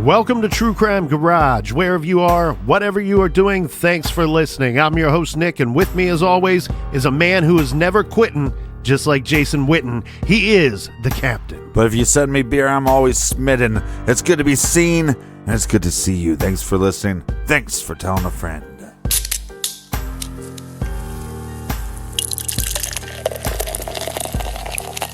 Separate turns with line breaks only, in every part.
Welcome to True Crime Garage. Wherever you are, whatever you are doing, thanks for listening. I'm your host, Nick, and with me, as always, is a man who is never quitting, just like Jason Witten. He is the captain.
But if you send me beer, I'm always smitten. It's good to be seen, and it's good to see you. Thanks for listening. Thanks for telling a friend.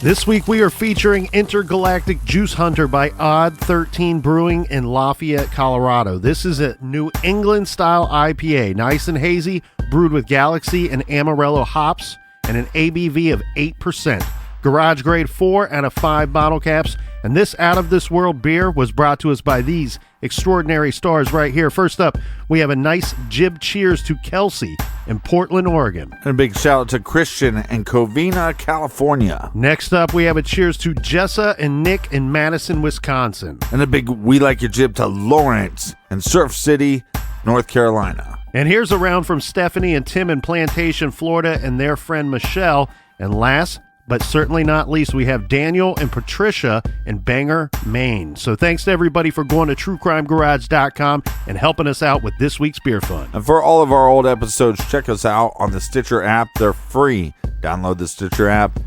This week we are featuring Intergalactic Juice Hunter by Odd 13 Brewing in Lafayette, Colorado. This is a New England-style IPA, nice and hazy, brewed with Galaxy and Amarillo hops, and an ABV of 8%. Garage grade 4 out of 5 bottle caps, and this out-of-this-world beer was brought to us by these extraordinary stars right here. First up, we have a nice jib cheers to Kelsey in Portland, Oregon.
And a big shout out to Christian in Covina, California.
Next up, we have a cheers to Jessa and Nick in Madison, Wisconsin.
And a big we like your jib to Lawrence in Surf City, North Carolina.
And here's a round from Stephanie and Tim in Plantation, Florida, and their friend Michelle. And last but certainly not least, we have Daniel and Patricia in Bangor, Maine. So thanks to everybody for going to truecrimegarage.com and helping us out with this week's beer fund.
And for all of our old episodes, check us out on the Stitcher app. They're free. Download the Stitcher app.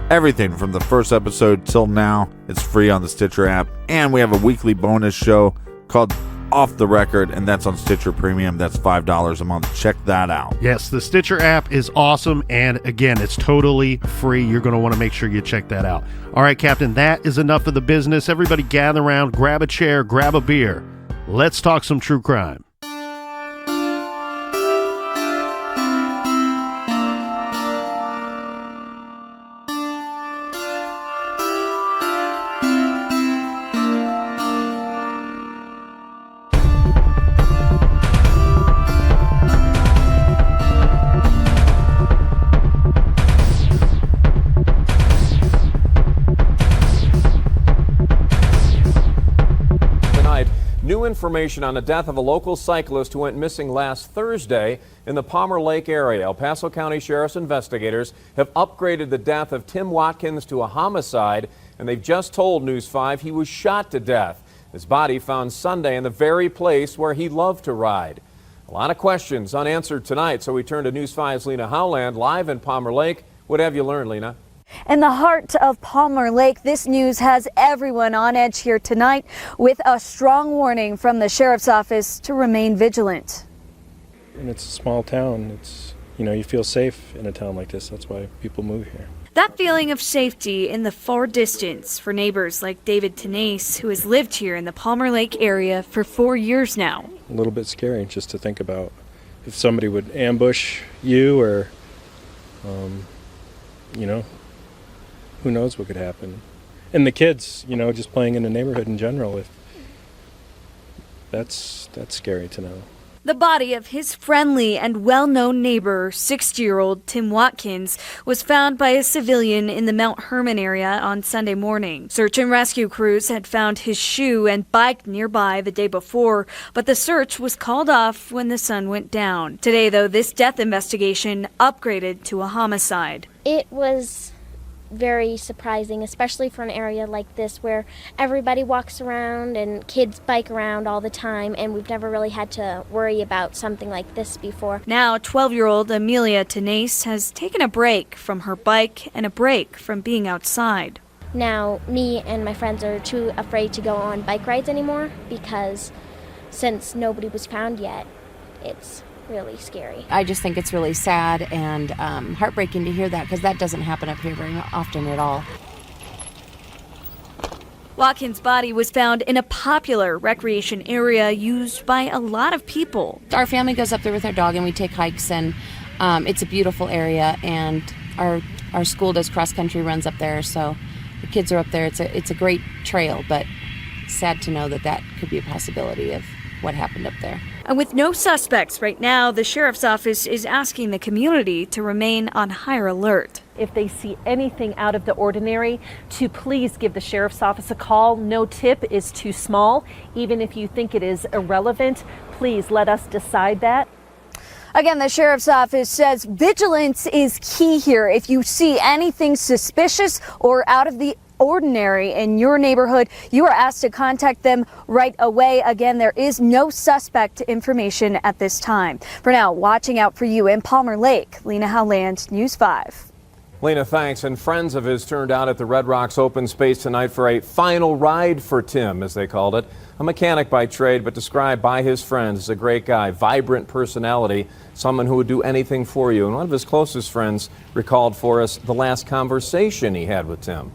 Everything from the first episode till now, it's free on the Stitcher app. And we have a weekly bonus show called Off the Record, and that's on Stitcher Premium. That's $5 a month. Check that out.
Yes, the Stitcher app is awesome, and again, it's totally free. You're going to want to make sure you check that out. All right, Captain, that is enough of the business. Everybody gather around, grab a chair, grab a beer. Let's talk some true crime.
New information on the death of a local cyclist who went missing last Thursday in the Palmer Lake area. El Paso County Sheriff's investigators have upgraded the death of Tim Watkins to a homicide, and they've just told News 5 he was shot to death. His body found Sunday in the very place where he loved to ride. A lot of questions unanswered tonight, so we turn to News 5's Lena Howland live in Palmer Lake. What have you learned, Lena?
In the heart of Palmer Lake, this news has everyone on edge here tonight with a strong warning from the sheriff's office to remain vigilant.
And it's a small town. You feel safe in a town like this. That's why people move here.
That feeling of safety in the far distance for neighbors like David Tenace, who has lived here in the Palmer Lake area for 4 years now.
A little bit scary just to think about if somebody would ambush you or, who knows what could happen. And the kids, just playing in the neighborhood in general, that's scary to know.
The body of his friendly and well-known neighbor, 60-year-old Tim Watkins, was found by a civilian in the Mount Herman area on Sunday morning. Search and rescue crews had found his shoe and bike nearby the day before, but the search was called off when the sun went down. Today, though, this death investigation upgraded to a homicide.
It was very surprising, especially for an area like this where everybody walks around and kids bike around all the time, and we've never really had to worry about something like this before.
Now, 12-year-old Amelia Tenace has taken a break from her bike and a break from being outside.
Now, me and my friends are too afraid to go on bike rides anymore because since nobody was found yet, it's really scary.
I just think it's really sad and heartbreaking to hear that, because that doesn't happen up here very often at all.
Watkins' body was found in a popular recreation area used by a lot of people.
Our family goes up there with our dog and we take hikes, and it's a beautiful area, and our school does cross-country runs up there, so the kids are up there. It's a great trail, but sad to know that could be a possibility of what happened up there.
And with no suspects right now, the sheriff's office is asking the community to remain on higher alert.
If they see anything out of the ordinary, to please give the sheriff's office a call. No tip is too small. Even if you think it is irrelevant, please let us decide that.
Again, the sheriff's office says vigilance is key here. If you see anything suspicious or out of the ordinary in your neighborhood, you are asked to contact them right away. Again, there is no suspect information at this time. For now, watching out for you in Palmer Lake. Lena Howland, News 5.
Lena, thanks. And friends of his turned out at the Red Rocks open space tonight for a final ride for Tim, as they called it. A mechanic by trade, but described by his friends as a great guy, vibrant personality, someone who would do anything for you. And one of his closest friends recalled for us the last conversation he had with Tim.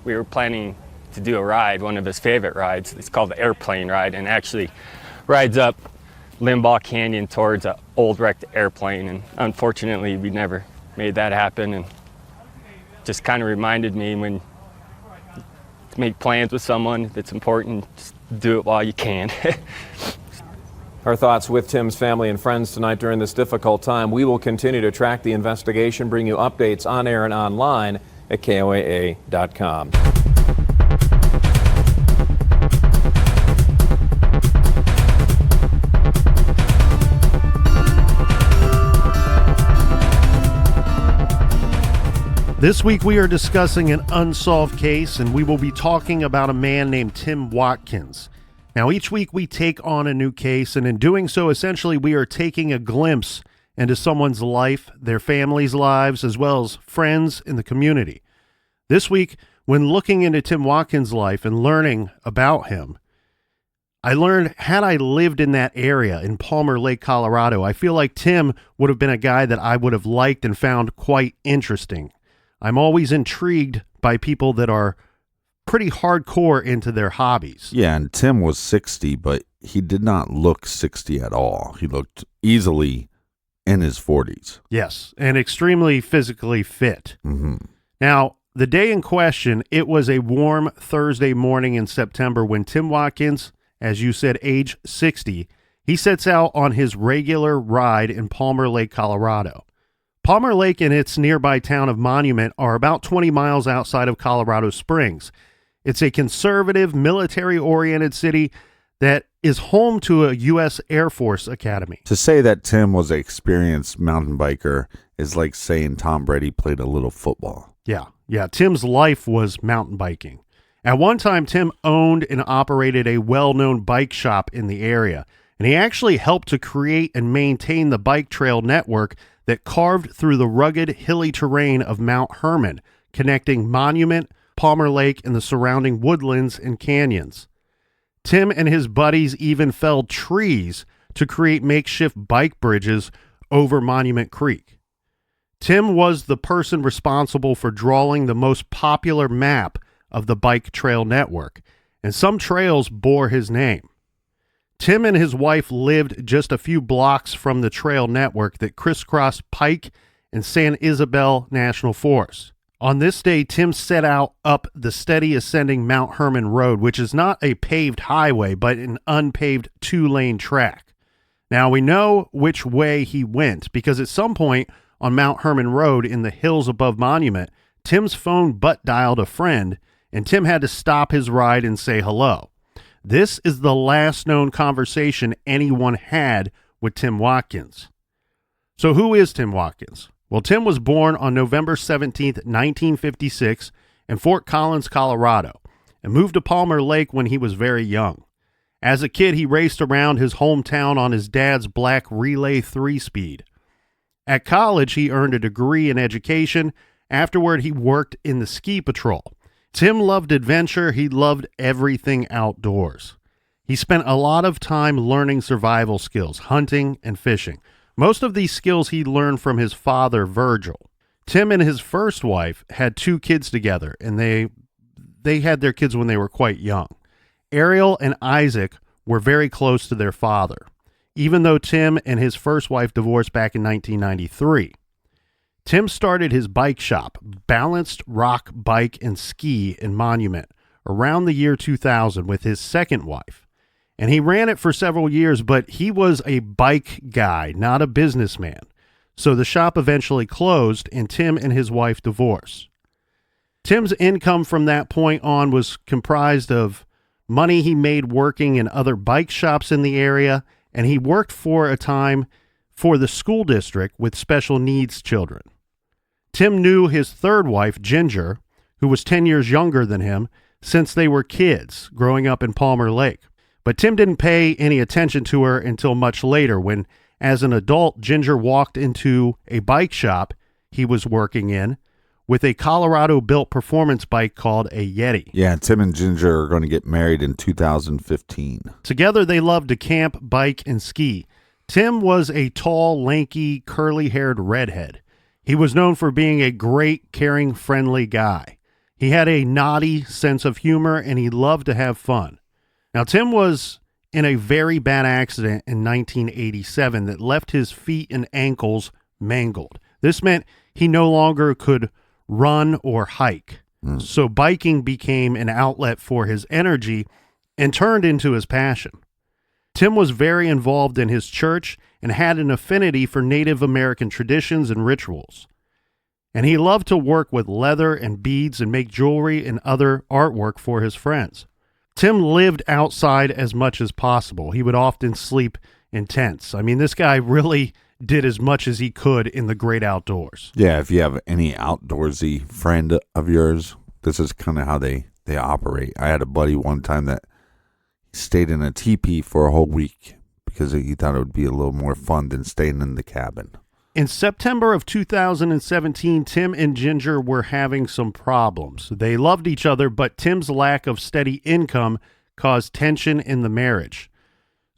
We were planning to do a ride, one of his favorite rides. It's called the airplane ride, and actually rides up Limbaugh Canyon towards an old wrecked airplane. And unfortunately, we never made that happen. And just kind of reminded me when to make plans with someone, if it's important, just do it while you can.
Our thoughts with Tim's family and friends tonight during this difficult time. We will continue to track the investigation, bring you updates on air and online at KOAA.com.
This week we are discussing an unsolved case, and we will be talking about a man named Tim Watkins. Now, each week we take on a new case, and in doing so, essentially we are taking a glimpse into someone's life, their family's lives, as well as friends in the community. This week, when looking into Tim Watkins' life and learning about him, I learned, had I lived in that area in Palmer Lake, Colorado, I feel like Tim would have been a guy that I would have liked and found quite interesting. I'm always intrigued by people that are pretty hardcore into their hobbies.
Yeah, and Tim was 60, but he did not look 60 at all. He looked easily in his 40s.
Yes, and extremely physically fit.
Mm-hmm.
Now, the day in question, it was a warm Thursday morning in September when Tim Watkins, as you said, age 60, he sets out on his regular ride in Palmer Lake, Colorado. Palmer Lake and its nearby town of Monument are about 20 miles outside of Colorado Springs. It's a conservative, military-oriented city that is home to a U.S. Air Force Academy.
To say that Tim was an experienced mountain biker is like saying Tom Brady played a little football.
Yeah. Tim's life was mountain biking. At one time, Tim owned and operated a well-known bike shop in the area, and he actually helped to create and maintain the bike trail network that carved through the rugged, hilly terrain of Mount Hermon, connecting Monument, Palmer Lake, and the surrounding woodlands and canyons. Tim and his buddies even felled trees to create makeshift bike bridges over Monument Creek. Tim was the person responsible for drawing the most popular map of the bike trail network, and some trails bore his name. Tim and his wife lived just a few blocks from the trail network that crisscrossed Pike and San Isabel National Forest. On this day, Tim set out up the steady ascending Mount Hermon Road, which is not a paved highway, but an unpaved 2-lane track. Now, we know which way he went because at some point on Mount Hermon Road in the hills above Monument, Tim's phone butt dialed a friend, and Tim had to stop his ride and say hello. This is the last known conversation anyone had with Tim Watkins. So who is Tim Watkins? Well, Tim was born on November 17th, 1956 in Fort Collins, Colorado, and moved to Palmer Lake when he was very young. As a kid, he raced around his hometown on his dad's black Relay 3-speed. At college, he earned a degree in education. Afterward, he worked in the ski patrol. Tim loved adventure. He loved everything outdoors. He spent a lot of time learning survival skills, hunting and fishing. Most of these skills he learned from his father, Virgil. Tim and his first wife had 2 kids together, and they had their kids when they were quite young. Ariel and Isaac were very close to their father, even though Tim and his first wife divorced back in 1993. Tim started his bike shop, Balanced Rock Bike and Ski in Monument, around the year 2000 with his second wife. And he ran it for several years, but he was a bike guy, not a businessman. So the shop eventually closed and Tim and his wife divorced. Tim's income from that point on was comprised of money he made working in other bike shops in the area, and he worked for a time for the school district with special needs children. Tim knew his third wife, Ginger, who was 10 years younger than him, since they were kids growing up in Palmer Lake. But Tim didn't pay any attention to her until much later when, as an adult, Ginger walked into a bike shop he was working in with a Colorado-built performance bike called a Yeti.
Yeah, Tim and Ginger are going to get married in 2015.
Together, they loved to camp, bike, and ski. Tim was a tall, lanky, curly-haired redhead. He was known for being a great, caring, friendly guy. He had a naughty sense of humor, and he loved to have fun. Now, Tim was in a very bad accident in 1987 that left his feet and ankles mangled. This meant he no longer could run or hike. So biking became an outlet for his energy and turned into his passion. Tim was very involved in his church and had an affinity for Native American traditions and rituals. And he loved to work with leather and beads and make jewelry and other artwork for his friends. Tim lived outside as much as possible. He would often sleep in tents. I mean, this guy really did as much as he could in the great outdoors.
Yeah, if you have any outdoorsy friend of yours, this is kind of how they operate. I had a buddy one time that stayed in a teepee for a whole week because he thought it would be a little more fun than staying in the cabin.
In September of 2017, Tim and Ginger were having some problems. They loved each other, but Tim's lack of steady income caused tension in the marriage.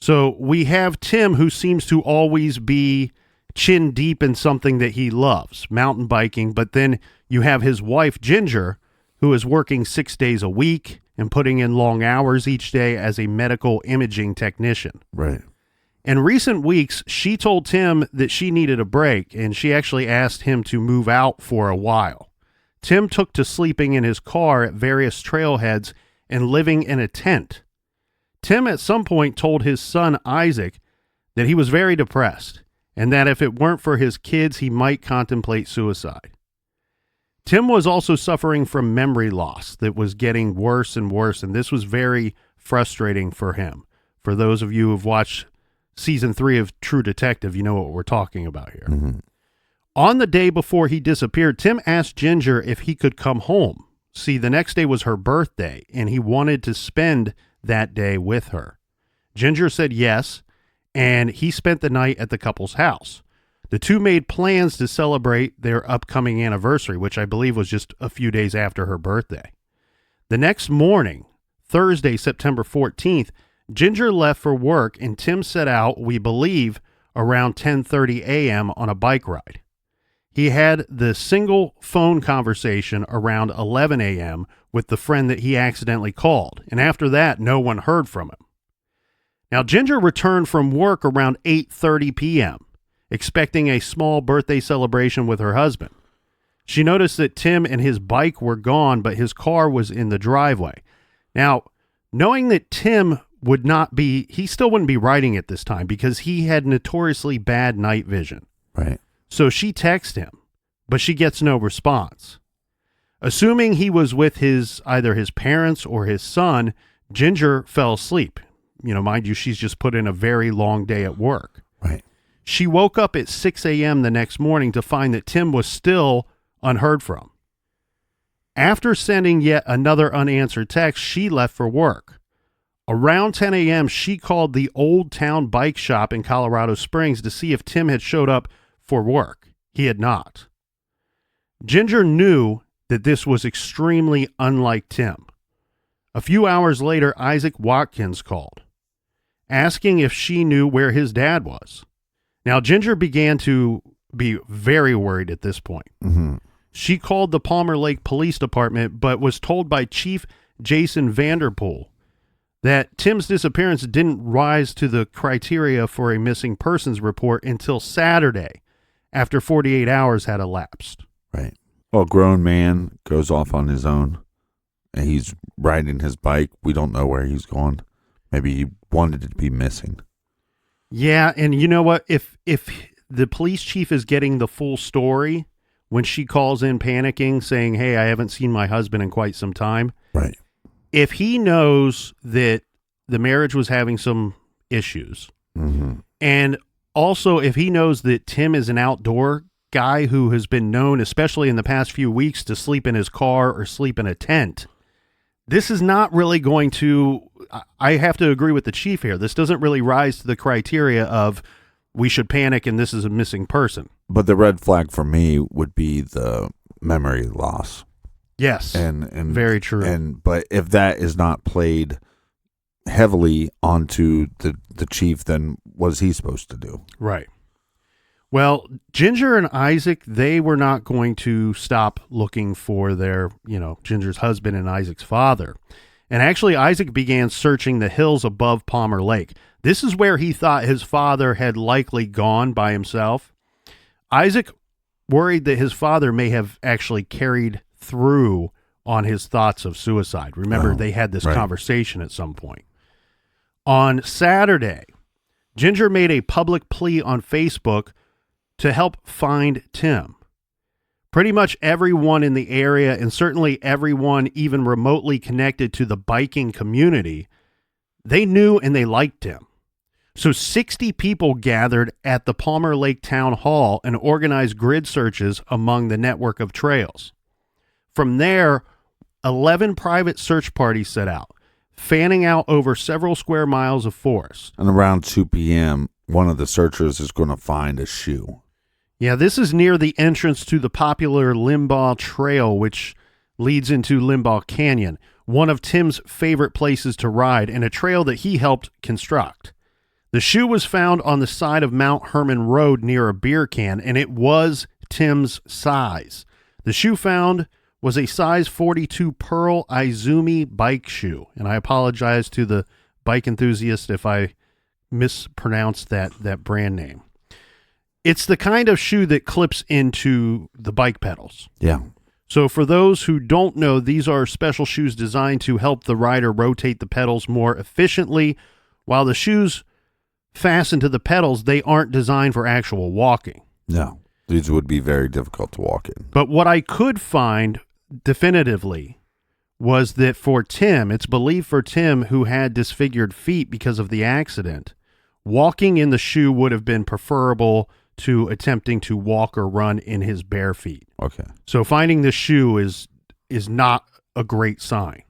So we have Tim, who seems to always be chin deep in something that he loves, mountain biking, but then you have his wife, Ginger, who is working 6 days a week and putting in long hours each day as a medical imaging technician.
Right.
In recent weeks, she told Tim that she needed a break, and she actually asked him to move out for a while. Tim took to sleeping in his car at various trailheads and living in a tent. Tim at some point told his son, Isaac, that he was very depressed, and that if it weren't for his kids, he might contemplate suicide. Tim was also suffering from memory loss that was getting worse and worse, and this was very frustrating for him. For those of you who've watched Season 3 of True Detective, you know what we're talking about here.
Mm-hmm.
On the day before he disappeared, Tim asked Ginger if he could come home. See, the next day was her birthday, and he wanted to spend that day with her. Ginger said yes, and he spent the night at the couple's house. The two made plans to celebrate their upcoming anniversary, which I believe was just a few days after her birthday. The next morning, Thursday, September 14th, Ginger left for work, and Tim set out, we believe, around 10:30 a.m. on a bike ride. He had the single phone conversation around 11 a.m. with the friend that he accidentally called, and after that, no one heard from him. Now, Ginger returned from work around 8:30 p.m., expecting a small birthday celebration with her husband. She noticed that Tim and his bike were gone, but his car was in the driveway. Now, knowing that Tim he still wouldn't be riding at this time because he had notoriously bad night vision.
Right.
So she texts him, but she gets no response. Assuming he was with either his parents or his son, Ginger fell asleep. You know, mind you, she's just put in a very long day at work.
Right.
She woke up at 6 a.m. the next morning to find that Tim was still unheard from. After sending yet another unanswered text, she left for work. Around 10 a.m., she called the Old Town Bike Shop in Colorado Springs to see if Tim had showed up for work. He had not. Ginger knew that this was extremely unlike Tim. A few hours later, Isaac Watkins called, asking if she knew where his dad was. Now, Ginger began to be very worried at this point.
Mm-hmm.
She called the Palmer Lake Police Department, but was told by Chief Jason Vanderpool that Tim's disappearance didn't rise to the criteria for a missing persons report until Saturday, after 48 hours had elapsed.
Right. Well, a grown man goes off on his own, and he's riding his bike. We don't know where he's going. Maybe he wanted it to be missing.
Yeah, and you know what? If the police chief is getting the full story when she calls in panicking, saying, hey, I haven't seen my husband in quite some time.
Right.
If he knows that the marriage was having some issues,
mm-hmm.
and also if he knows that Tim is an outdoor guy who has been known, especially in the past few weeks, to sleep in his car or sleep in a tent. This is not really going to, I have to agree with the chief here. This doesn't really rise to the criteria of we should panic and this is a missing person.
But the red flag for me would be the memory loss.
Yes.
And
very true.
But if that is not played heavily onto the chief, then what is he supposed to do?
Right. Well, Ginger and Isaac, they were not going to stop looking for their, Ginger's husband and Isaac's father. And actually, Isaac began searching the hills above Palmer Lake. This is where he thought his father had likely gone by himself. Isaac worried that his father may have actually carried through on his thoughts of suicide. Remember, they had this conversation at some point. On Saturday, Ginger made a public plea on Facebook to help find Tim. Pretty much everyone in the area, and certainly everyone even remotely connected to the biking community, they knew and they liked Tim. So 60 people gathered at the Palmer Lake Town Hall and organized grid searches among the network of trails. From there, 11 private search parties set out, fanning out over several square miles of forest.
And around 2 p.m., one of the searchers is going to find a shoe.
Yeah, this is near the entrance to the popular Limbaugh Trail, which leads into Limbaugh Canyon, one of Tim's favorite places to ride, and a trail that he helped construct. The shoe was found on the side of Mount Herman Road near a beer can, and it was Tim's size. The shoe found was a size 42 Pearl Izumi bike shoe, and I apologize to the bike enthusiast if I mispronounced that brand name. It's the kind of shoe that clips into the bike pedals.
Yeah.
So for those who don't know, these are special shoes designed to help the rider rotate the pedals more efficiently. While the shoes fasten to the pedals, they aren't designed for actual walking.
No, these would be very difficult to walk in.
But what I could find definitively was that for Tim, it's believed for Tim, who had disfigured feet because of the accident, walking in the shoe would have been preferable to attempting to walk or run in his bare feet.
Okay.
So finding the shoe is not a great sign.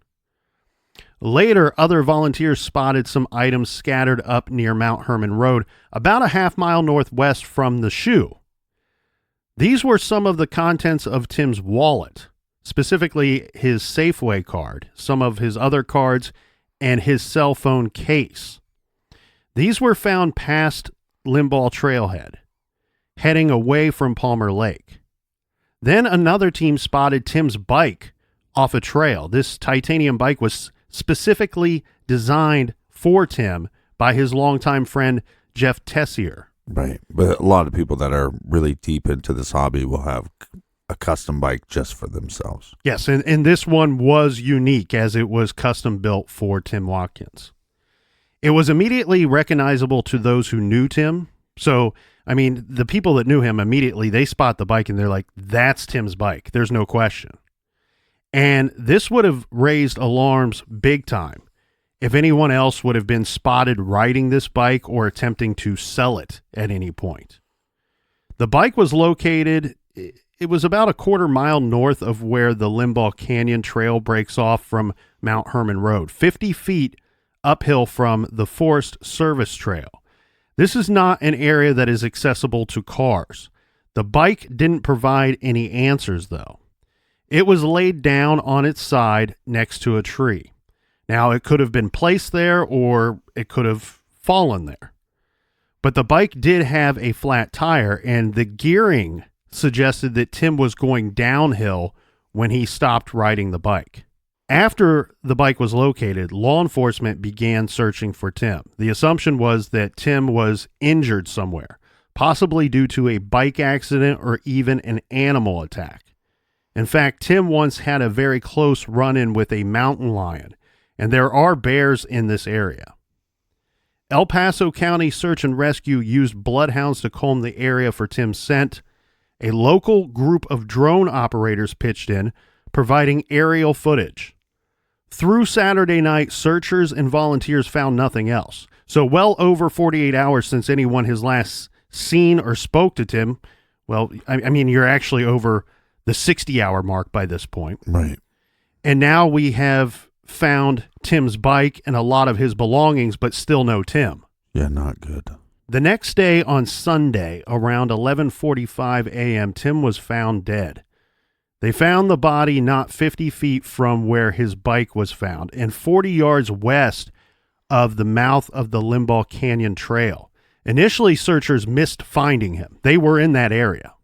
Later, other volunteers spotted some items scattered up near Mount Herman Road, about a half-mile northwest from the shoe. These were some of the contents of Tim's wallet, specifically his Safeway card, some of his other cards, and his cell phone case. These were found past Limbaugh Trailhead, heading away from Palmer Lake. Then another team spotted Tim's bike off a trail. This titanium bike was specifically designed for Tim by his longtime friend Jeff Tessier.
Right. But a lot of people that are really deep into this hobby will have a custom bike just for themselves.
Yes, and this one was unique as it was custom built for Tim Watkins. It was immediately recognizable to those who knew Tim. So, I mean, the people that knew him immediately, they spot the bike and they're like, that's Tim's bike. There's no question. And this would have raised alarms big time if anyone else would have been spotted riding this bike or attempting to sell it at any point. The bike was located, it was about a quarter mile north of where the Limbaugh Canyon Trail breaks off from Mount Herman Road, 50 feet uphill from the Forest Service Trail. This is not an area that is accessible to cars. The bike didn't provide any answers, though. It was laid down on its side next to a tree. Now, it could have been placed there or it could have fallen there. But the bike did have a flat tire, and the gearing suggested that Tim was going downhill when he stopped riding the bike. After the bike was located, law enforcement began searching for Tim. The assumption was that Tim was injured somewhere, possibly due to a bike accident or even an animal attack. In fact, Tim once had a very close run-in with a mountain lion, and there are bears in this area. El Paso County Search and Rescue used bloodhounds to comb the area for Tim's scent. A local group of drone operators pitched in, providing aerial footage. Through Saturday night, searchers and volunteers found nothing else. So well over 48 hours since anyone has last seen or spoke to Tim, Well, I mean, you're actually over the 60-hour mark by this point.
Right.
And now we have found Tim's bike and a lot of his belongings, but still no Tim.
Yeah, not good.
The next day on Sunday, around 11:45 a.m., Tim was found dead. They found the body not 50 feet from where his bike was found and 40 yards west of the mouth of the Limbaugh Canyon Trail. Initially, searchers missed finding him. They were in that area.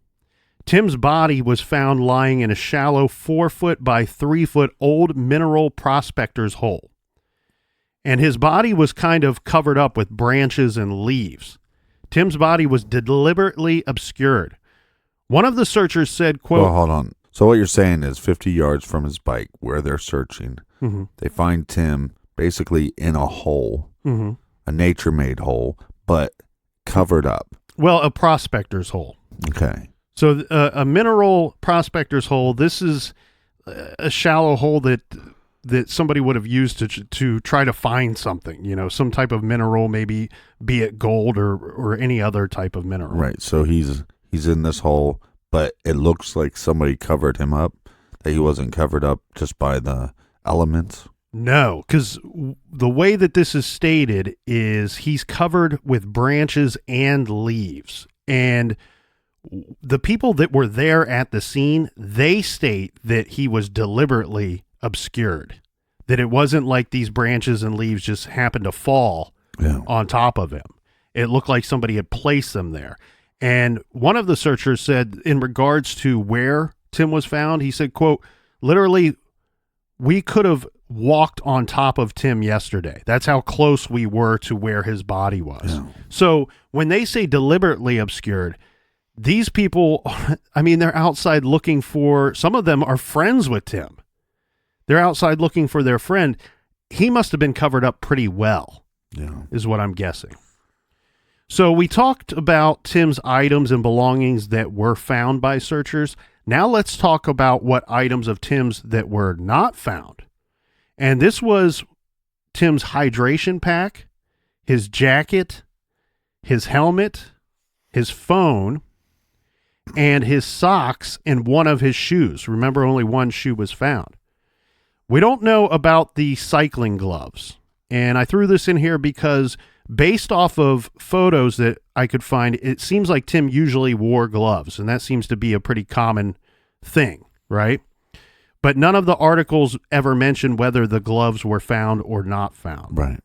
Tim's body was found lying in a shallow 4-foot by 3-foot old mineral prospector's hole. And his body was kind of covered up with branches and leaves. Tim's body was deliberately obscured. One of the searchers said, quote,
Well, hold on. So what you're saying is 50 yards from his bike where they're searching, they find Tim basically in a hole, a nature-made hole, but covered up.
Well, a prospector's hole.
Okay.
So a mineral prospector's hole, this is a shallow hole that somebody would have used to try to find something, you know, some type of mineral, maybe be it gold or any other type of mineral.
Right. So he's in this hole, but it looks like somebody covered him up, that he wasn't covered up just by the elements.
No, because the way that this is stated is he's covered with branches and leaves. And the people that were there at the scene, they state that he was deliberately obscured, that it wasn't like these branches and leaves just happened to fall on top of him. It looked like somebody had placed them there. And one of the searchers said, in regards to where Tim was found, he said, quote, literally, we could have walked on top of Tim yesterday. That's how close we were to where his body was. Yeah. So when they say deliberately obscured, these people, I mean, they're outside looking for, some of them are friends with Tim. They're outside looking for their friend. He must have been covered up pretty well, is what I'm guessing. So we talked about Tim's items and belongings that were found by searchers. Now let's talk about what items of Tim's that were not found. And this was Tim's hydration pack, his jacket, his helmet, his phone, and his socks and one of his shoes. Remember, only one shoe was found. We don't know about the cycling gloves. And I threw this in here because based off of photos that I could find, it seems like Tim usually wore gloves, and that seems to be a pretty common thing, right? But none of the articles ever mentioned whether the gloves were found or not found.
Right.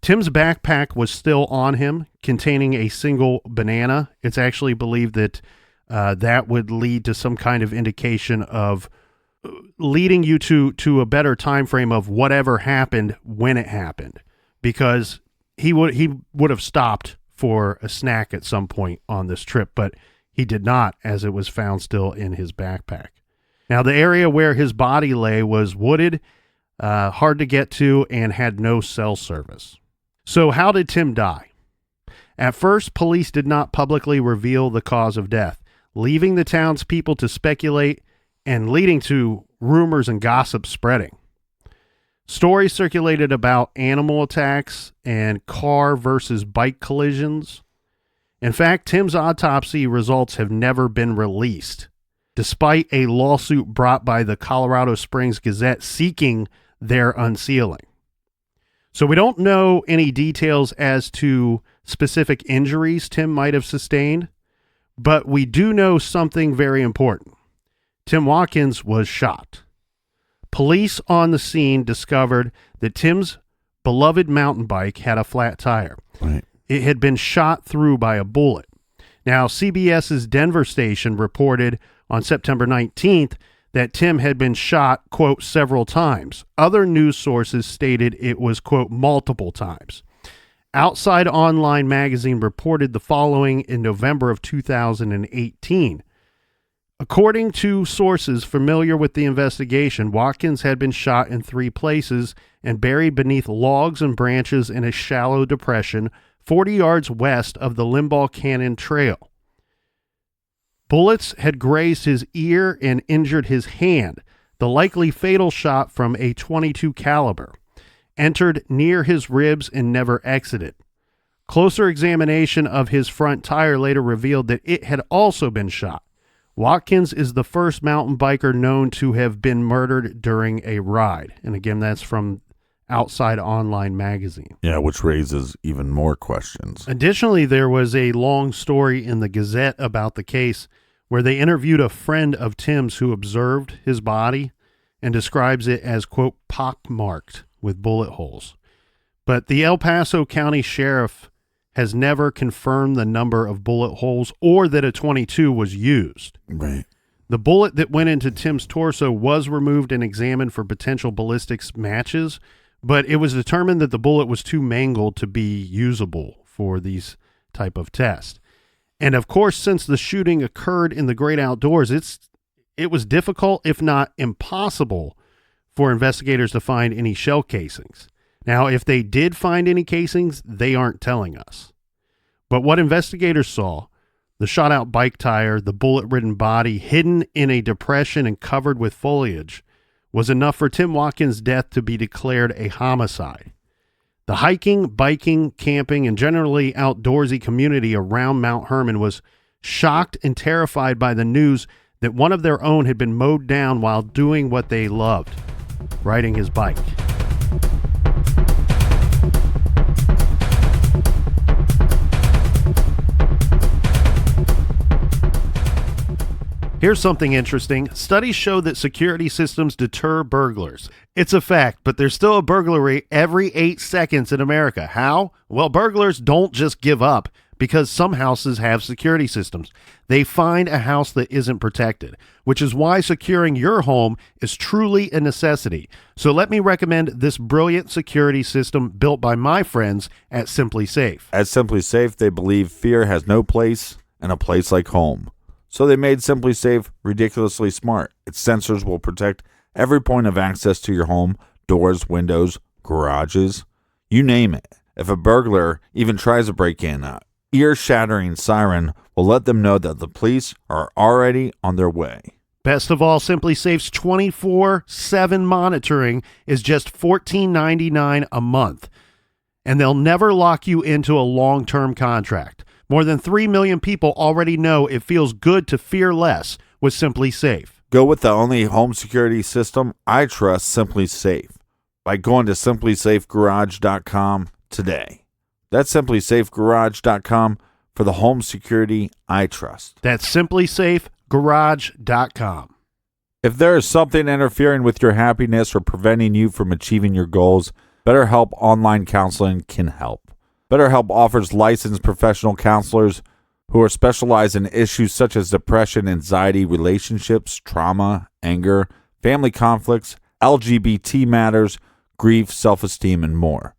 Tim's backpack was still on him, containing a single banana. It's actually believed that that would lead to some kind of indication of leading you to a better time frame of whatever happened when it happened, because he would have stopped for a snack at some point on this trip, but he did not, as it was found still in his backpack. Now, the area where his body lay was wooded, hard to get to, and had no cell service. So how did Tim die? At first, police did not publicly reveal the cause of death, leaving the townspeople to speculate and leading to rumors and gossip spreading. Stories circulated about animal attacks and car versus bike collisions. In fact, Tim's autopsy results have never been released, despite a lawsuit brought by the Colorado Springs Gazette seeking their unsealing. So we don't know any details as to specific injuries Tim might have sustained, but we do know something very important. Tim Watkins was shot. Police on the scene discovered that Tim's beloved mountain bike had a flat tire.
Right.
It had been shot through by a bullet. Now, CBS's Denver station reported on September 19th that Tim had been shot, quote, several times. Other news sources stated it was, quote, multiple times. Outside Online magazine reported the following in November of 2018. According to sources familiar with the investigation, Watkins had been shot in 3 places and buried beneath logs and branches in a shallow depression 40 yards west of the Limbaugh Canyon Trail. Bullets had grazed his ear and injured his hand. The likely fatal shot from a .22 caliber entered near his ribs and never exited. Closer examination of his front tire later revealed that it had also been shot. Watkins is the first mountain biker known to have been murdered during a ride. And again, that's from Outside Online magazine.
Yeah, which raises even more questions.
Additionally, there was a long story in the Gazette about the case where they interviewed a friend of Tim's who observed his body and describes it as, quote, pockmarked with bullet holes. But the El Paso County Sheriff has never confirmed the number of bullet holes or that a .22 was used.
Right.
The bullet that went into Tim's torso was removed and examined for potential ballistics matches, but it was determined that the bullet was too mangled to be usable for these type of tests. And of course, since the shooting occurred in the great outdoors, it was difficult, if not impossible, for investigators to find any shell casings. Now, if they did find any casings, they aren't telling us. But what investigators saw, the shot-out bike tire, the bullet-ridden body hidden in a depression and covered with foliage, was enough for Tim Watkins' death to be declared a homicide. The hiking, biking, camping, and generally outdoorsy community around Mount Hermon was shocked and terrified by the news that one of their own had been mowed down while doing what they loved, riding his bike. Here's something interesting. Studies show that security systems deter burglars. It's a fact, but there's still a burglary every 8 seconds in America. How? Well, burglars don't just give up because some houses have security systems. They find a house that isn't protected, which is why securing your home is truly a necessity. So let me recommend this brilliant security system built by my friends at Simply Safe.
At Simply Safe, they believe fear has no place in a place like home. So they made Simply Safe ridiculously smart. Its sensors will protect every point of access to your home, doors, windows, garages, you name it. If a burglar even tries to break in, an ear-shattering siren will let them know that the police are already on their way.
Best of all, Simply Safe's 24/7 monitoring is just $14.99 a month, and they'll never lock you into a long-term contract. More than 3 million people already know it feels good to fear less with Simply Safe.
Go with the only home security system I trust, Simply Safe, by going to simplysafegarage.com today. That's simplysafegarage.com for the home security I trust.
That's simplysafegarage.com.
If there is something interfering with your happiness or preventing you from achieving your goals, BetterHelp Online Counseling can help. BetterHelp offers licensed professional counselors who are specialized in issues such as depression, anxiety, relationships, trauma, anger, family conflicts, LGBT matters, grief, self-esteem, and more.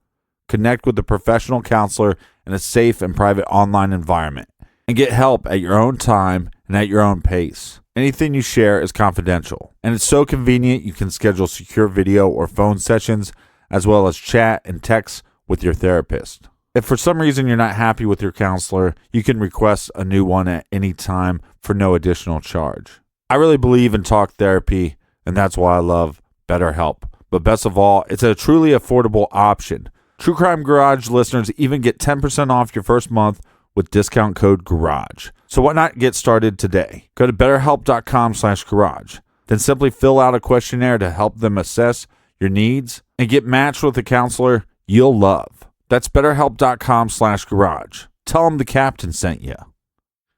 Connect with a professional counselor in a safe and private online environment and get help at your own time and at your own pace. Anything you share is confidential, and it's so convenient you can schedule secure video or phone sessions as well as chat and text with your therapist. If for some reason you're not happy with your counselor, you can request a new one at any time for no additional charge. I really believe in talk therapy, and that's why I love BetterHelp. But best of all, it's a truly affordable option. True Crime Garage listeners even get 10% off your first month with discount code GARAGE. So why not get started today? Go to betterhelp.com/garage. Then simply fill out a questionnaire to help them assess your needs and get matched with a counselor you'll love. That's betterhelp.com/garage. Tell them the captain sent you.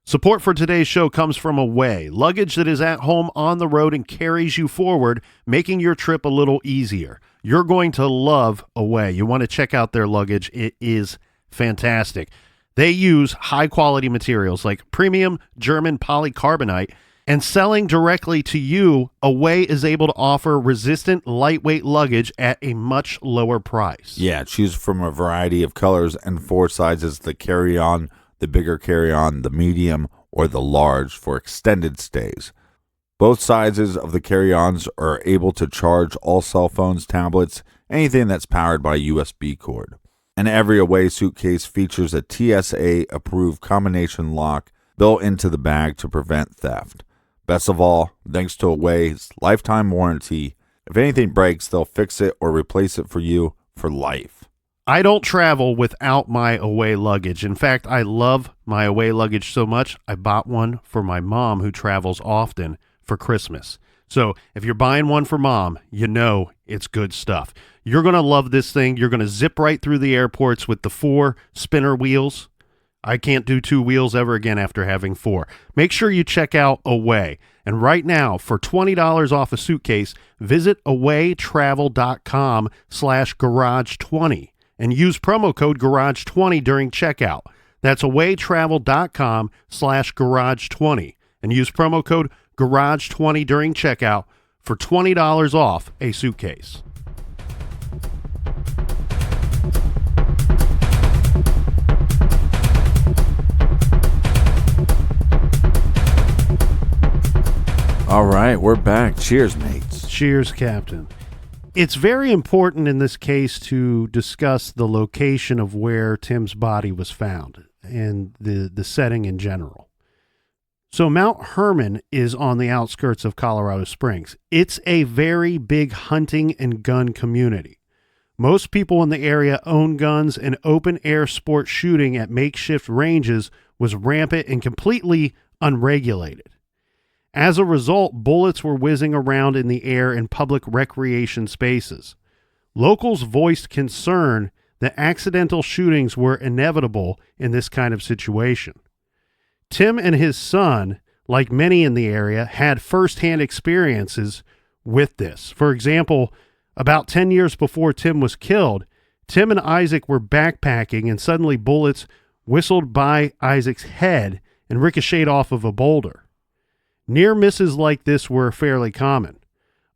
Support for today's show comes from Away, luggage that is at home on the road and carries you forward, making your trip a little easier. You're going to love Away. You want to check out their luggage. It is fantastic. They use high-quality materials like premium German polycarbonate, and selling directly to you, Away is able to offer resistant, lightweight luggage at a much lower price.
Yeah, choose from a variety of colors and 4 sizes: the carry-on, the bigger carry-on, the medium, or the large for extended stays. Both sizes of the carry-ons are able to charge all cell phones, tablets, anything that's powered by USB cord. And every Away suitcase features a TSA-approved combination lock built into the bag to prevent theft. Best of all, thanks to Away's lifetime warranty, if anything breaks, they'll fix it or replace it for you for life.
I don't travel without my away luggage. In fact, I love my away luggage so much, I bought one for my mom who travels often for Christmas. So if you're buying one for mom, you know it's good stuff. You're going to love this thing. You're going to zip right through the airports with the 4 spinner wheels. I can't do 2 wheels ever again after having 4. Make sure you check out Away. And right now, for $20 off a suitcase, visit awaytravel.com/garage20 and use promo code garage20 during checkout. That's awaytravel.com/garage20 and use promo code garage20 during checkout for $20 off a suitcase.
All right, we're back. Cheers, mates.
Cheers, Captain. It's very important in this case to discuss the location of where Tim's body was found and the setting in general. So Mount Hermon is on the outskirts of Colorado Springs. It's a very big hunting and gun community. Most people in the area own guns, and open-air sport shooting at makeshift ranges was rampant and completely unregulated. As a result, bullets were whizzing around in the air in public recreation spaces. Locals voiced concern that accidental shootings were inevitable in this kind of situation. Tim and his son, like many in the area, had firsthand experiences with this. For example, about 10 years before Tim was killed, Tim and Isaac were backpacking and suddenly bullets whistled by Isaac's head and ricocheted off of a boulder. Near misses like this were fairly common.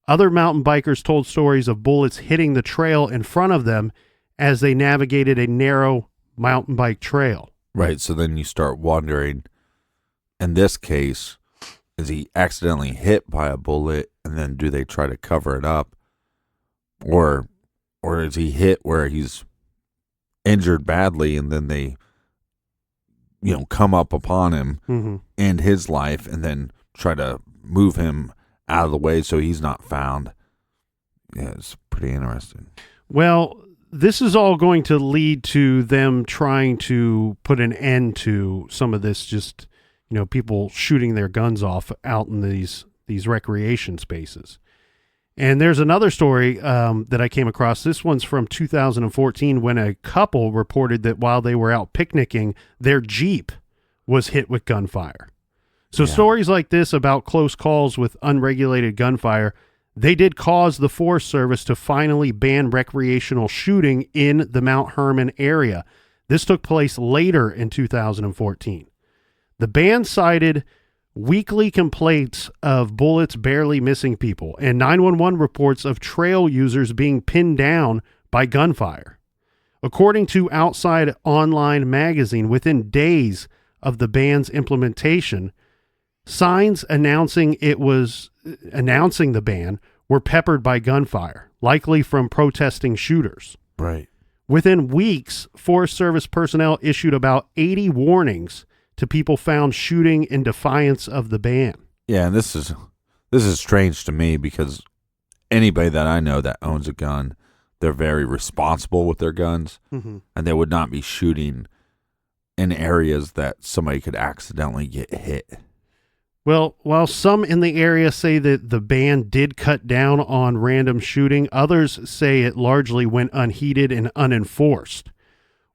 Other mountain bikers told stories of bullets hitting the trail in front of them as they navigated a narrow mountain bike trail.
Right, so then you start wondering, in this case, is he accidentally hit by a bullet and then do they try to cover it up? Or is he hit where he's injured badly and then they, come up upon him, end his life, and then try to move him out of the way so he's not found? Yeah, it's pretty interesting.
Well, this is all going to lead to them trying to put an end to some of this, just, people shooting their guns off out in these recreation spaces. And there's another story that I came across. This one's from 2014 when a couple reported that while they were out picnicking, their Jeep was hit with gunfire. So stories like this about close calls with unregulated gunfire, they did cause the Forest Service to finally ban recreational shooting in the Mount Hermon area. This took place later in 2014. The ban cited weekly complaints of bullets barely missing people and 911 reports of trail users being pinned down by gunfire. According to Outside Online magazine, within days of the ban's implementation, signs announcing the ban were peppered by gunfire, likely from protesting shooters.
Right.
Within weeks, Forest Service personnel issued about 80 warnings to people found shooting in defiance of the ban.
Yeah, and this is strange to me because anybody that I know that owns a gun, they're very responsible with their guns, and they would not be shooting in areas that somebody could accidentally get hit.
Well, while some in the area say that the ban did cut down on random shooting, others say it largely went unheeded and unenforced.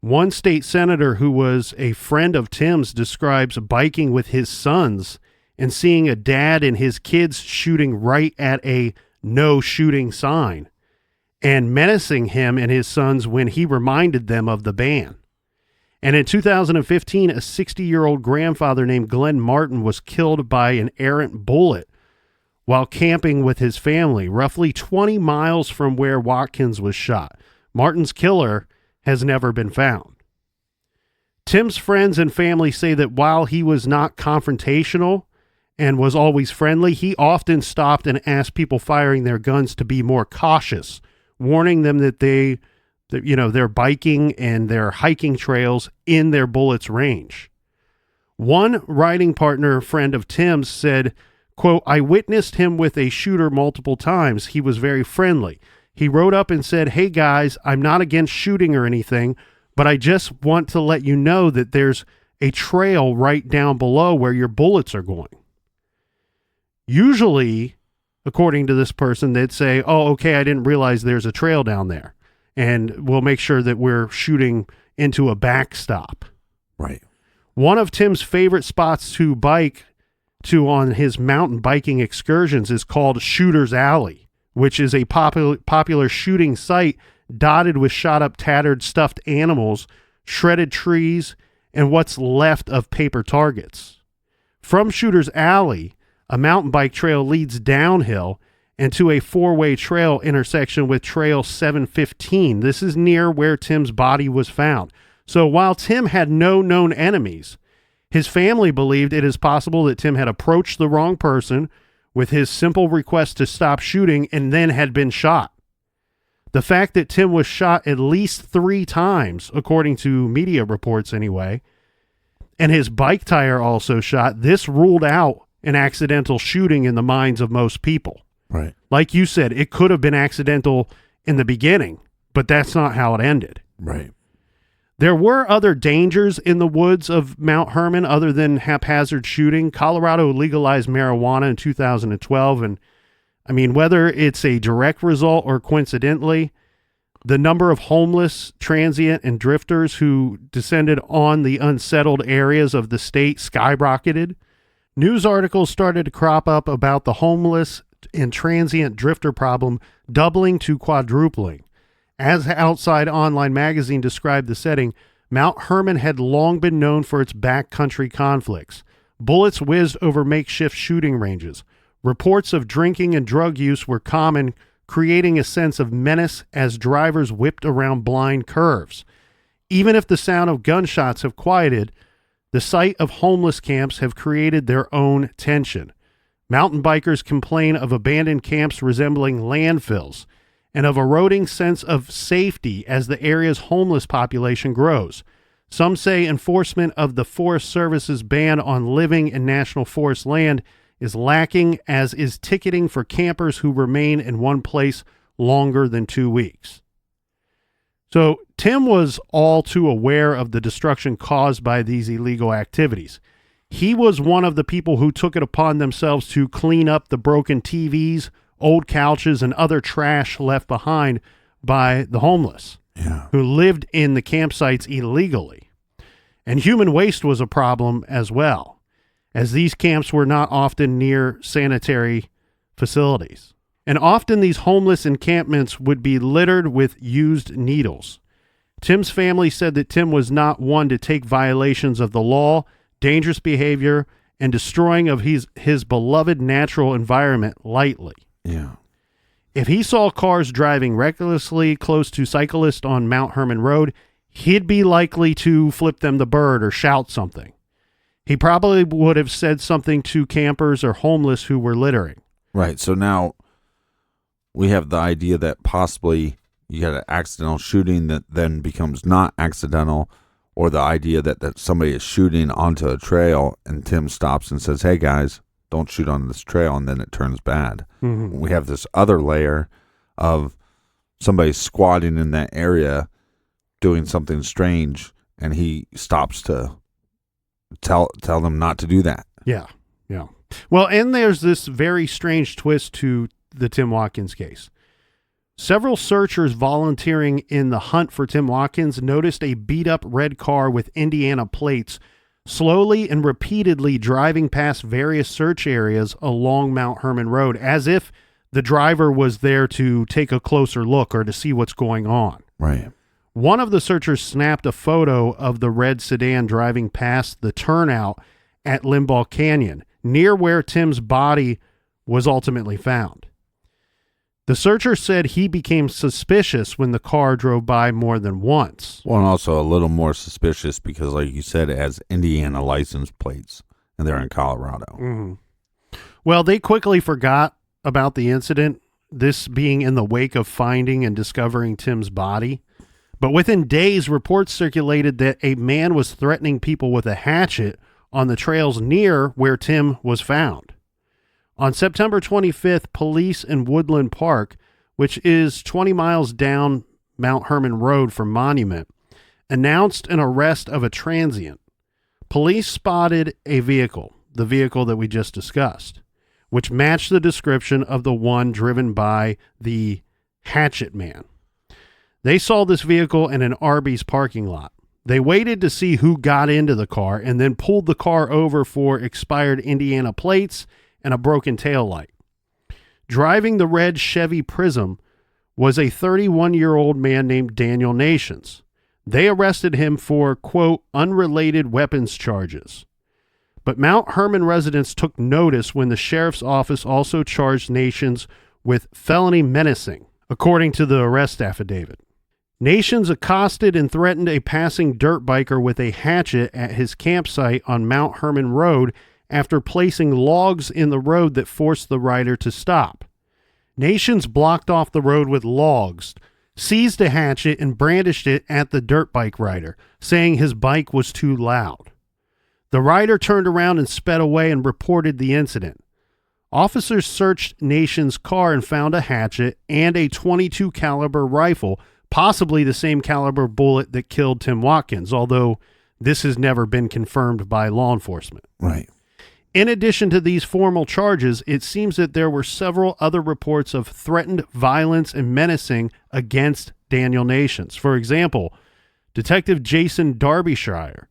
One state senator who was a friend of Tim's describes biking with his sons and seeing a dad and his kids shooting right at a no shooting sign and menacing him and his sons when he reminded them of the ban. And in 2015, a 60-year-old grandfather named Glenn Martin was killed by an errant bullet while camping with his family, roughly 20 miles from where Watkins was shot. Martin's killer has never been found. Tim's friends and family say that while he was not confrontational and was always friendly, he often stopped and asked people firing their guns to be more cautious, warning them that they're biking and they're hiking trails in their bullets range. One riding partner, friend of Tim's, said, quote, "I witnessed him with a shooter multiple times. He was very friendly. He wrote up and said, "Hey guys, I'm not against shooting or anything, but I just want to let you know that there's a trail right down below where your bullets are going." Usually, according to this person, they'd say, "Oh, okay, I didn't realize there's a trail down there, and we'll make sure that we're shooting into a backstop."
Right.
One of Tim's favorite spots to bike to on his mountain biking excursions is called Shooter's Alley, which is a popular shooting site dotted with shot-up, tattered, stuffed animals, shredded trees, and what's left of paper targets. From Shooter's Alley, a mountain bike trail leads downhill and to a four-way trail intersection with Trail 715. This is near where Tim's body was found. So while Tim had no known enemies, his family believed it is possible that Tim had approached the wrong person with his simple request to stop shooting and then had been shot. The fact that Tim was shot at least 3 times, according to media reports anyway, and his bike tire also shot, this ruled out an accidental shooting in the minds of most people.
Right.
Like you said, it could have been accidental in the beginning, but that's not how it ended.
Right.
There were other dangers in the woods of Mount Hermon other than haphazard shooting. Colorado legalized marijuana in 2012, and I mean, whether it's a direct result or coincidentally, the number of homeless, transient, and drifters who descended on the unsettled areas of the state skyrocketed. News articles started to crop up about the homeless and transient drifter problem doubling to quadrupling. As Outside Online Magazine described the setting, Mount Hermon had long been known for its backcountry conflicts. Bullets whizzed over makeshift shooting ranges. Reports of drinking and drug use were common, creating a sense of menace as drivers whipped around blind curves. Even if the sound of gunshots have quieted, the sight of homeless camps have created their own tension. Mountain bikers complain of abandoned camps resembling landfills, and of eroding sense of safety as the area's homeless population grows. Some say enforcement of the Forest Service's ban on living in National Forest land is lacking, as is ticketing for campers who remain in one place longer than 2 weeks. So Tim was all too aware of the destruction caused by these illegal activities. He was one of the people who took it upon themselves to clean up the broken TVs, old couches, and other trash left behind by the homeless who lived in the campsites illegally. And human waste was a problem as well, as these camps were not often near sanitary facilities. And often these homeless encampments would be littered with used needles. Tim's family said that Tim was not one to take violations of the law, dangerous behavior, and destroying of his beloved natural environment lightly.
Yeah.
If he saw cars driving recklessly close to cyclists on Mount Hermon Road, he'd be likely to flip them the bird or shout something. He probably would have said something to campers or homeless who were littering.
Right. So now we have the idea that possibly you had an accidental shooting that then becomes not accidental, or the idea that somebody is shooting onto a trail and Tim stops and says, "Hey guys, don't shoot on this trail," and then it turns bad. Mm-hmm. We have this other layer of somebody squatting in that area doing something strange, and he stops to tell them not to do that.
Yeah. Well, and there's this very strange twist to the Tim Watkins case. Several searchers volunteering in the hunt for Tim Watkins noticed a beat-up red car with Indiana plates slowly and repeatedly driving past various search areas along Mount Hermon Road, as if the driver was there to take a closer look or to see what's going on.
Right.
One of the searchers snapped a photo of the red sedan driving past the turnout at Limbaugh Canyon, near where Tim's body was ultimately found. The searcher said he became suspicious when the car drove by more than once.
Well, and also a little more suspicious because, like you said, it has Indiana license plates, and they're in Colorado.
Mm-hmm. Well, they quickly forgot about the incident, this being in the wake of finding and discovering Tim's body. But within days, reports circulated that a man was threatening people with a hatchet on the trails near where Tim was found. On September 25th, police in Woodland Park, which is 20 miles down Mount Herman Road from Monument, announced an arrest of a transient. Police spotted a vehicle, the vehicle that we just discussed, which matched the description of the one driven by the hatchet man. They saw this vehicle in an Arby's parking lot. They waited to see who got into the car and then pulled the car over for expired Indiana plates and a broken taillight. Driving the red Chevy Prism was a 31-year-old man named Daniel Nations. They arrested him for, quote, unrelated weapons charges. But Mount Herman residents took notice when the sheriff's office also charged Nations with felony menacing, according to the arrest affidavit. Nations accosted and threatened a passing dirt biker with a hatchet at his campsite on Mount Herman Road after placing logs in the road that forced the rider to stop. Nations blocked off the road with logs, seized a hatchet, and brandished it at the dirt bike rider, saying his bike was too loud. The rider turned around and sped away and reported the incident. Officers searched Nations' car and found a hatchet and a .22 caliber rifle, possibly the same caliber bullet that killed Tim Watkins, although this has never been confirmed by law enforcement.
Right.
In addition to these formal charges, it seems that there were several other reports of threatened violence and menacing against Daniel Nations. For example, Detective Jason Darbyshire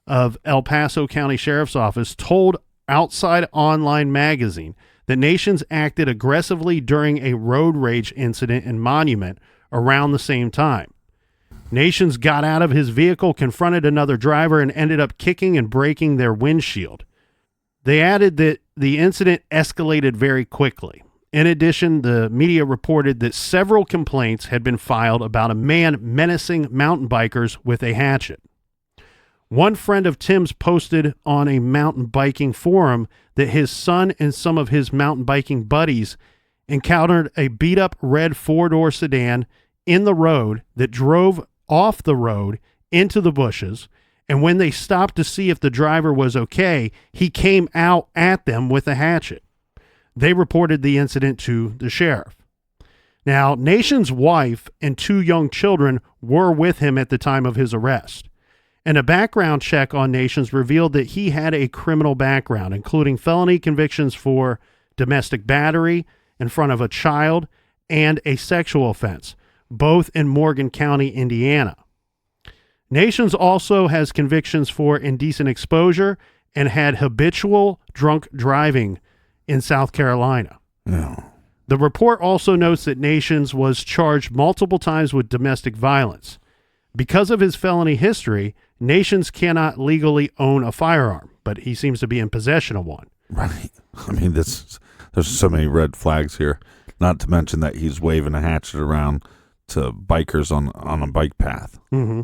of El Paso County Sheriff's Office told Outside Online magazine that Nations acted aggressively during a road rage incident in Monument around the same time. Nations got out of his vehicle, confronted another driver, and ended up kicking and breaking their windshield. They added that the incident escalated very quickly. In addition, the media reported that several complaints had been filed about a man menacing mountain bikers with a hatchet. One friend of Tim's posted on a mountain biking forum that his son and some of his mountain biking buddies encountered a beat-up red four-door sedan in the road that drove off the road into the bushes, and when they stopped to see if the driver was okay, he came out at them with a hatchet. They reported the incident to the sheriff. Now, Nation's wife and 2 young children were with him at the time of his arrest, and a background check on Nations revealed that he had a criminal background, including felony convictions for domestic battery in front of a child and a sexual offense, both in Morgan County, Indiana. Nations also has convictions for indecent exposure and had habitual drunk driving in South Carolina.
No.
The report also notes that Nations was charged multiple times with domestic violence. Because of his felony history, Nations cannot legally own a firearm, but he seems to be in possession of one.
Right. I mean, there's so many red flags here, not to mention that he's waving a hatchet around to bikers on a bike path.
Mm-hmm.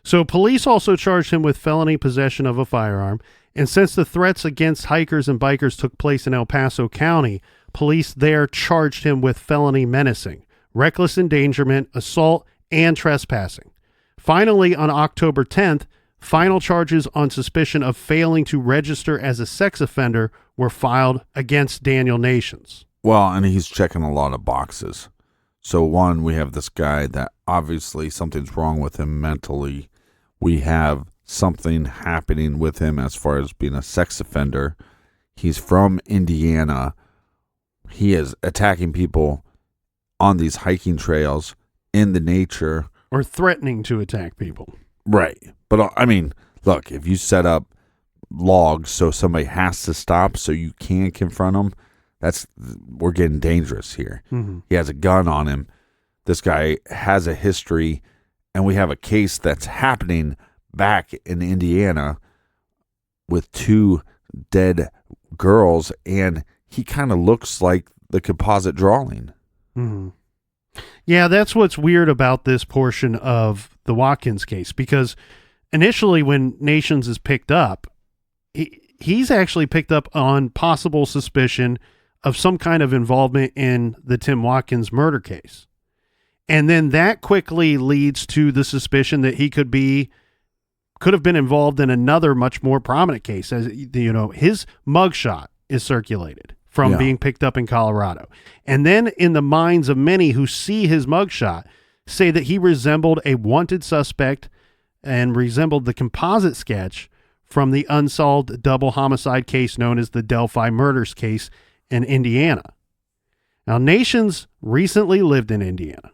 So police also charged him with felony possession of a firearm, and since the threats against hikers and bikers took place in El Paso County, police there charged him with felony menacing, reckless endangerment, assault, and trespassing. Finally, on October 10th, final charges on suspicion of failing to register as a sex offender were filed against Daniel Nations.
Well, and he's checking a lot of boxes. So one, we have this guy that obviously something's wrong with him mentally. We have something happening with him as far as being a sex offender. He's from Indiana. He is attacking people on these hiking trails in the nature.
Or threatening to attack people.
Right. But I mean, look, if you set up logs so somebody has to stop so you can confront them, we're getting dangerous here.
Mm-hmm.
He has a gun on him. This guy has a history, and we have a case that's happening back in Indiana with 2 dead girls, and he kind of looks like the composite drawing.
Mm-hmm. Yeah, that's what's weird about this portion of the Watkins case, because initially when Nations is picked up, he's actually picked up on possible suspicion of some kind of involvement in the Tim Watkins murder case. And then that quickly leads to the suspicion that he could have been involved in another much more prominent case. As you know, his mugshot is circulated from being picked up in Colorado. And then in the minds of many who see his mugshot say that he resembled a wanted suspect and resembled the composite sketch from the unsolved double homicide case known as the Delphi Murders case in Indiana. Now, Nations recently lived in Indiana.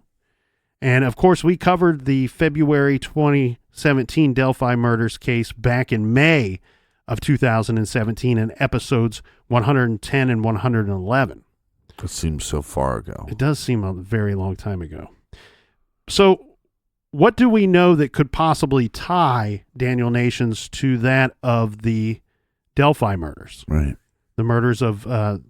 And of course, we covered the February 2017 Delphi Murders case back in May of 2017 in episodes 110 and 111.
It seems so far ago.
It does seem a very long time ago. So what do we know that could possibly tie Daniel Nations to that of the Delphi murders?
Right.
The murders of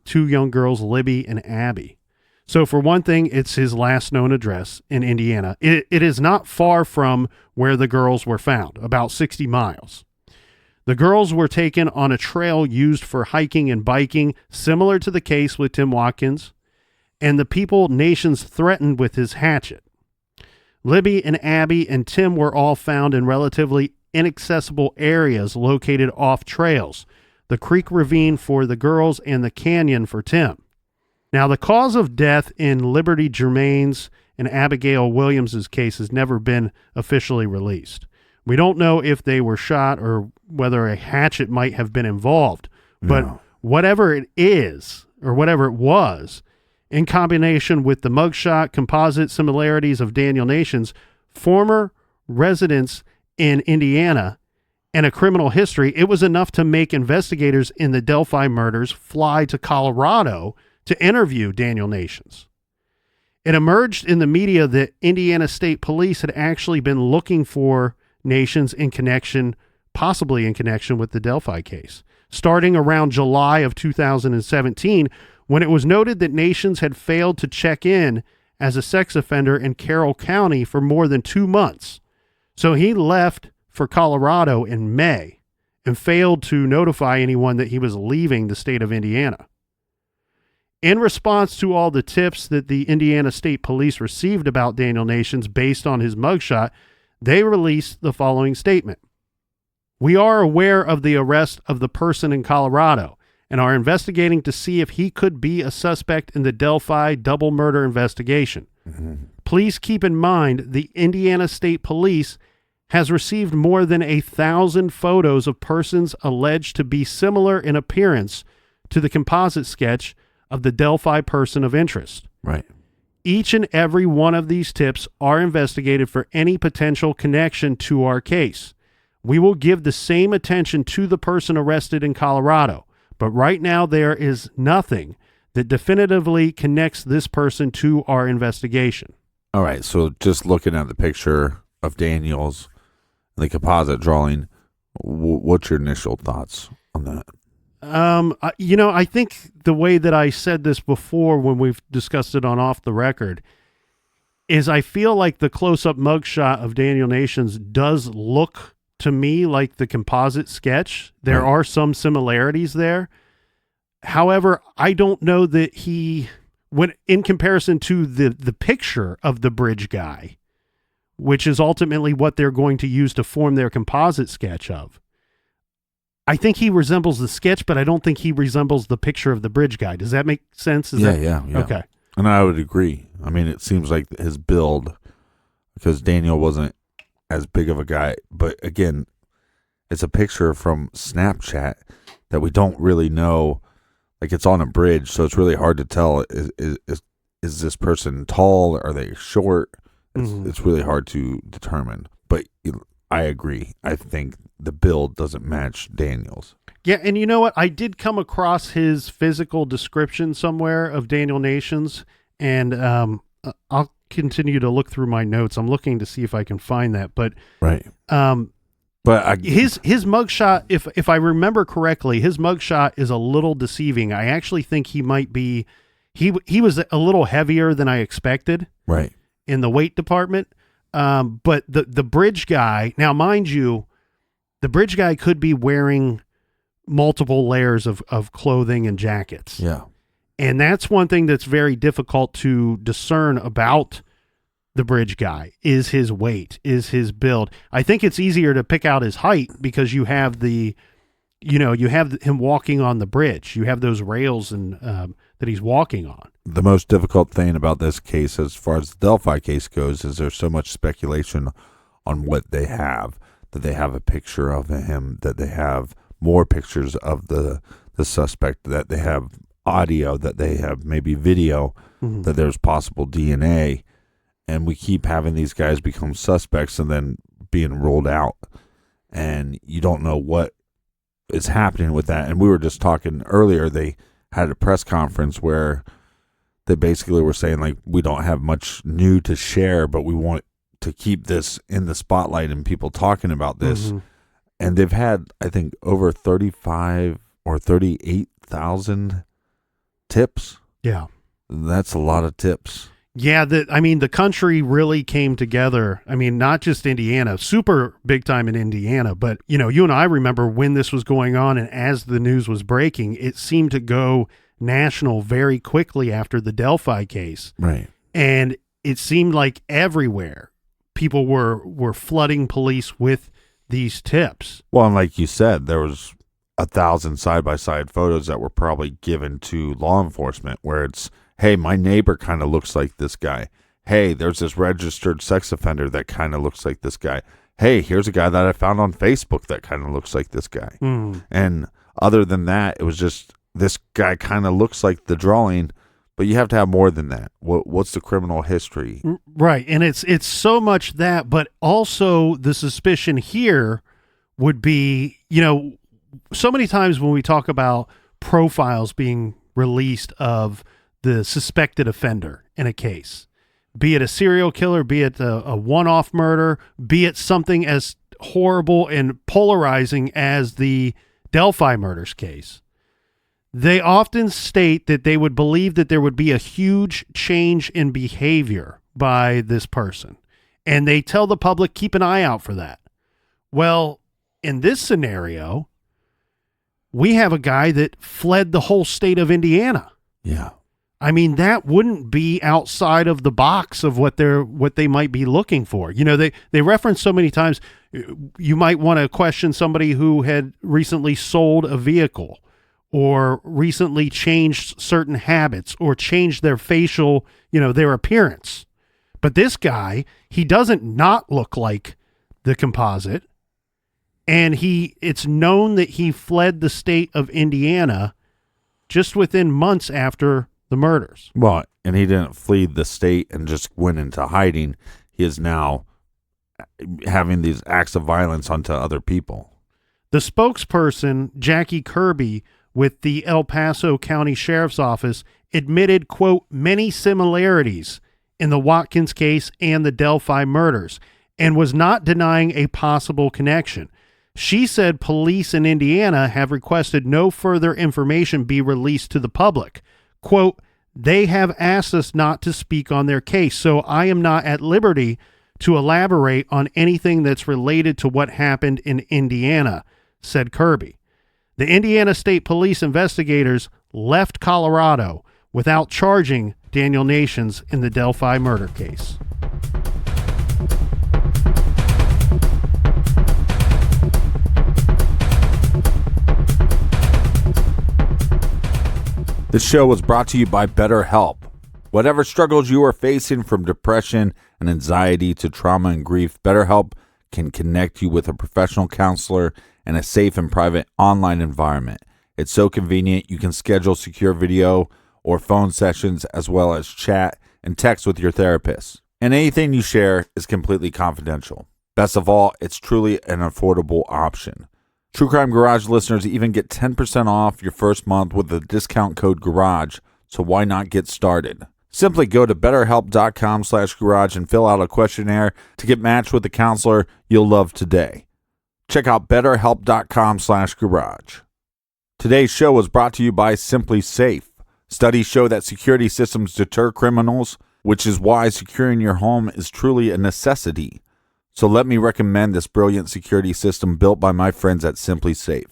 two young girls, Libby and Abby. So for one thing, it's his last known address in Indiana. It is not far from where the girls were found, about 60 miles. The girls were taken on a trail used for hiking and biking, similar to the case with Tim Watkins, and the people Nations threatened with his hatchet. Libby and Abby and Tim were all found in relatively inaccessible areas located off trails, the creek ravine for the girls and the canyon for Tim. Now, the cause of death in Liberty Germain's and Abigail Williams's case has never been officially released. We don't know if they were shot or whether a hatchet might have been involved, but whatever it is or whatever it was, in combination with the mugshot composite similarities of Daniel Nations, former residents in Indiana, and a criminal history, it was enough to make investigators in the Delphi murders fly to Colorado to interview Daniel Nations. It emerged in the media that Indiana State Police had actually been looking for Nations in connection, possibly in connection with the Delphi case, starting around July of 2017, when it was noted that Nations had failed to check in as a sex offender in Carroll County for more than 2 months. So he left for Colorado in May and failed to notify anyone that he was leaving the state of Indiana. In response to all the tips that the Indiana State Police received about Daniel Nations based on his mugshot, they released the following statement. We are aware of the arrest of the person in Colorado and are investigating to see if he could be a suspect in the Delphi double murder investigation. Please keep in mind the Indiana State Police has received more than 1,000 photos of persons alleged to be similar in appearance to the composite sketch of the Delphi person of interest.
Right.
Each and every one of these tips are investigated for any potential connection to our case. We will give the same attention to the person arrested in Colorado, but right now there is nothing that definitively connects this person to our investigation.
All right, so just looking at the picture of Daniel's, the composite drawing, what's your initial thoughts on that?
I think the way that I said this before when we've discussed it on Off the Record is I feel like the close-up mugshot of Daniel Nations does look to me like the composite sketch. There are some similarities there. However, I don't know that when in comparison to the picture of the bridge guy, which is ultimately what they're going to use to form their composite sketch of, I think he resembles the sketch, but I don't think he resembles the picture of the bridge guy. Does that make sense?
Yeah.
Okay.
And I would agree. I mean, it seems like his build, because Daniel wasn't as big of a guy, but again, it's a picture from Snapchat that we don't really know. Like, it's on a bridge, so it's really hard to tell. Is this person tall? Are they short? It's really hard to determine. But I agree. I think the build doesn't match Daniel's.
Yeah, and you know what? I did come across his physical description somewhere of Daniel Nations, and I'll continue to look through my notes. I'm looking to see if I can find that. But
right. But
his mugshot, if I remember correctly, his mugshot is a little deceiving. I actually think he might be he was a little heavier than I expected.
Right.
In the weight department. But the bridge guy, now mind you, the bridge guy could be wearing multiple layers of clothing and jackets.
Yeah.
And that's one thing that's very difficult to discern about the bridge guy, is his weight, is his build. I think it's easier to pick out his height because you have the you have him walking on the bridge. You have those rails and that he's walking on.
The most difficult thing about this case, as far as the Delphi case goes, is there's so much speculation on what they have. That they have a picture of him, that they have more pictures of the suspect, that they have audio, that they have maybe video, that there's possible DNA. And we keep having these guys become suspects and then being ruled out. And you don't know what is happening with that. And we were just talking earlier, they had a press conference where they basically were saying, like, we don't have much new to share, but we want to keep this in the spotlight and people talking about this. And they've had, I think, over 35 or 38,000 tips.
Yeah.
That's a lot of tips.
Yeah, the country really came together. I mean, not just Indiana, super big time in Indiana, but, you and I remember when this was going on, and as the news was breaking, it seemed to go national very quickly after the Delphi case.
Right.
And it seemed like everywhere people were flooding police with these tips.
Well, and like you said, there was 1,000 side-by-side photos that were probably given to law enforcement where it's, hey, my neighbor kind of looks like this guy. Hey, there's this registered sex offender that kind of looks like this guy. Hey, here's a guy that I found on Facebook that kind of looks like this guy. And other than that, it was just, this guy kind of looks like the drawing, but you have to have more than that. What's the criminal history?
Right, and it's so much that, but also the suspicion here would be, so many times when we talk about profiles being released of the suspected offender in a case, be it a serial killer, be it a one-off murder, be it something as horrible and polarizing as the Delphi Murders case, they often state that they would believe that there would be a huge change in behavior by this person. And they tell the public, keep an eye out for that. Well, in this scenario, we have a guy that fled the whole state of Indiana.
Yeah.
I mean, that wouldn't be outside of the box of what they might be looking for. They reference so many times, you might want to question somebody who had recently sold a vehicle or recently changed certain habits or changed their facial, their appearance. But this guy, he doesn't not look like the Composite. And it's known that he fled the state of Indiana just within months after the murders.
Well, and he didn't flee the state and just went into hiding. He is now having these acts of violence onto other people.
The spokesperson, Jackie Kirby, with the El Paso County Sheriff's Office, admitted, quote, many similarities in the Watkins case and the Delphi murders, and was not denying a possible connection. She said police in Indiana have requested no further information be released to the public. Quote, they have asked us not to speak on their case, so I am not at liberty to elaborate on anything that's related to what happened in Indiana, said Kirby. The Indiana State Police investigators left Colorado without charging Daniel Nations in the Delphi murder case.
This show was brought to you by BetterHelp. Whatever struggles you are facing, from depression and anxiety to trauma and grief, BetterHelp can connect you with a professional counselor in a safe and private online environment. It's so convenient. You can schedule secure video or phone sessions, as well as chat and text with your therapist. And anything you share is completely confidential. Best of all, it's truly an affordable option. True Crime Garage listeners even get 10% off your first month with the discount code GARAGE, so why not get started? Simply go to betterhelp.com/garage and fill out a questionnaire to get matched with a counselor you'll love today. Check out betterhelp.com/garage. Today's show was brought to you by Simply Safe. Studies show that security systems deter criminals, which is why securing your home is truly a necessity. So let me recommend this brilliant security system built by my friends at Simply Safe.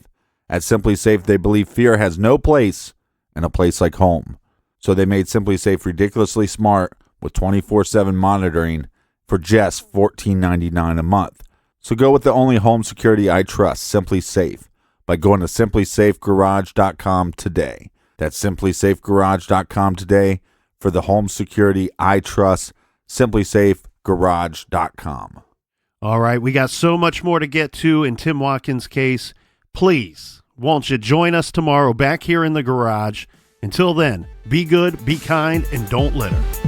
At Simply Safe, they believe fear has no place in a place like home. So they made Simply Safe ridiculously smart with 24/7 monitoring for just $14.99 a month. So go with the only home security I trust, Simply Safe. by going to simplysafegarage.com today. That's simplysafegarage.com today for the home security I trust. simplysafegarage.com.
All right, we got so much more to get to in Tim Watkins' case. Please, won't you join us tomorrow back here in the garage? Until then, be good, be kind, and don't litter.